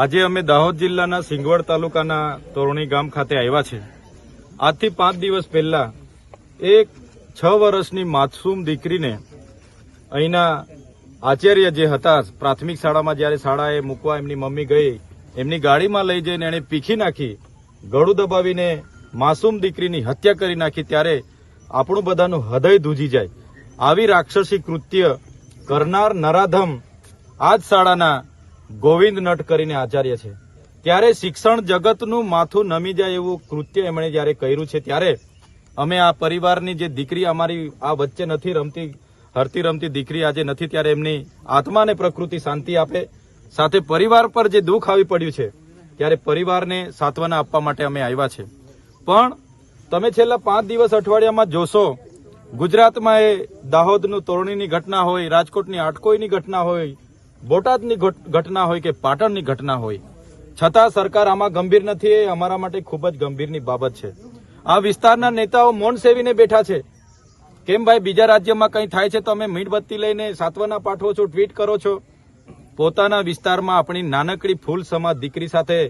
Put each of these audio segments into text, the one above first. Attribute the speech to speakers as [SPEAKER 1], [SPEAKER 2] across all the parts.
[SPEAKER 1] આજે અમે દાહોદ જિલ્લાના સિંગવડ તાલુકાના તોરણી ગામ ખાતે આવ્યા છે। આજથી 5 દિવસ પહેલા એક 6 વર્ષની માસૂમ દીકરીને અહીંના આચાર્ય જે હતા પ્રાથમિક શાળામાં જ્યારે શાળાએ મૂકવા એમની મમ્મી ગઈ, એમની ગાડીમાં લઈ જઈને એણે પીખી નાખી, ગળું દબાવીને માસૂમ દીકરીની હત્યા કરી નાખી। ત્યારે આપણું બધાનું હૃદય ધ્રુજી જાય। આવી રાક્ષસી કૃત્ય કરનાર નરાધમ આજ શાળાના ગોવિંદ નટ કરીને આચાર્ય છે। ત્યારે શિક્ષણ જગતનું માથું નમી જાય એવું કૃત્ય એમણે જ્યારે કર્યું છે, ત્યારે અમે આ પરિવારની જે દીકરી અમારી આ વચ્ચે નથી રમતી, હરતી રમતી દીકરી આજે નથી, ત્યારે એમની આત્માને પ્રકૃતિ શાંતિ આપે, સાથે પરિવાર પર જે દુઃખ આવી પડ્યું છે ત્યારે પરિવારને સાંત્વના આપવા માટે અમે આવ્યા છે। પણ તમે છેલ્લા 5 દિવસ અઠવાડિયામાં જોશો, ગુજરાતમાં એ દાહોદનું તોરણીની ઘટના હોય, રાજકોટની આટકોઈની ઘટના હોય, બોટાદની ઘટના હોય કે પાટણની ઘટના હોય, છતાં સરકાર આમાં ગંભીર નથી। એ અમારા માટે ખૂબ જ ગંભીરની બાબત છે। આ વિસ્તારના નેતાઓ મૌન સેવીને બેઠા છે। કેમ ભાઈ, બીજા રાજ્યમાં કંઈ થાય છે તો અમે મીણબત્તી લઈને સાંત્વના પાઠવો છો, ટ્વીટ કરો છો, પોતાના વિસ્તારમાં આપણી નાનકડી ફૂલ સમાજ દીકરી સાથે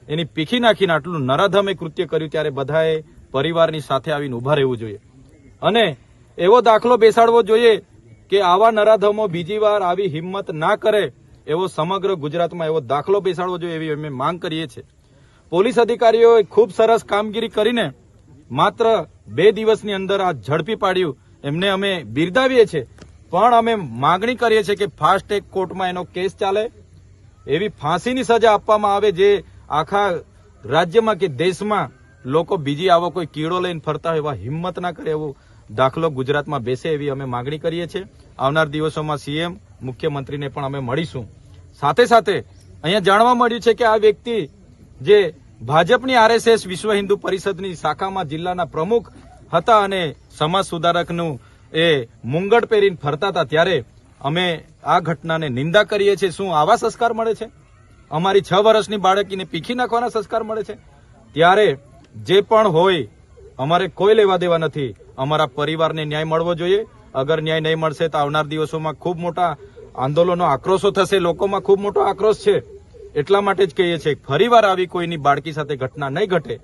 [SPEAKER 1] એની પીખી નાખીને આટલું નરાધમે કૃત્ય કર્યું, ત્યારે બધાએ પરિવારની સાથે આવીને ઉભા રહેવું જોઈએ અને એવો દાખલો બેસાડવો જોઈએ કે આવા નરાધમો બીજી વાર આવી હિંમત ના કરે, એવો સમગ્ર ગુજરાતમાં એવો દાખલો બેસાડવો જોઈએ, એવી અમે માંગ કરીએ છીએ। પોલીસ અધિકારીઓએ ખૂબ સરસ કામગીરી કરીને માત્ર 2 દિવસની અંદર આ ઝડપી પાડ્યું, એમને અમે બિરદાવીએ છીએ। પણ અમે માંગણી કરીએ છીએ કે ફાસ્ટ ટ્રેક કોર્ટમાં એનો કેસ ચાલે, એવી ફાંસીની સજા આપવામાં આવે, જે આખા રાજ્યમાં કે દેશમાં લોકો બીજી આવો કોઈ કીડો લઈને ફરતા હોય એવા હિંમત ના કરે, એવો દાખલો ગુજરાતમાં બેસે, એવી અમે માંગણી કરીએ છીએ। આવનાર દિવસોમાં સીએમ મુખ્યમંત્રીને પણ અમે મળીશું। સાથે સાથે અહીંયા જાણવા મળ્યું છે કે આ વ્યક્તિ જે ભાજપની આરએસએસ વિશ્વ હિન્દુ પરિષદની શાખામાં જિલ્લાના પ્રમુખ હતા અને સમાજ સુધારકનું એ મુંગટ પહેરીને ફરતા હતા, ત્યારે અમે આ ઘટનાને નિંદા કરીએ છીએ। શું આવા સંસ્કાર મળે છે? અમારી 6 વર્ષની બાળકીને પીખી નાખવાના સંસ્કાર મળે છે? ત્યારે જે પણ હોય, અમારે કોઈ લેવા દેવા નથી। અમારા પરિવારને ન્યાય મળવો જોઈએ। અગર ન્યાય નહીં મળશે તો આવનાર દિવસોમાં ખૂબ મોટા આંદોલનો, આક્રોશો થશે, લોકોમાં ખૂબ મોટો આક્રોશ છે। એટલા માટે જ કહીએ છીએ, ફરીવાર આવી કોઈની બાળકી સાથે ઘટના નહીં ઘટે,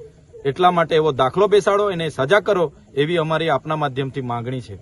[SPEAKER 1] એટલા માટે એવો દાખલો બેસાડો, એને સજા કરો, એવી અમારી આપના માધ્યમથી માંગણી છે।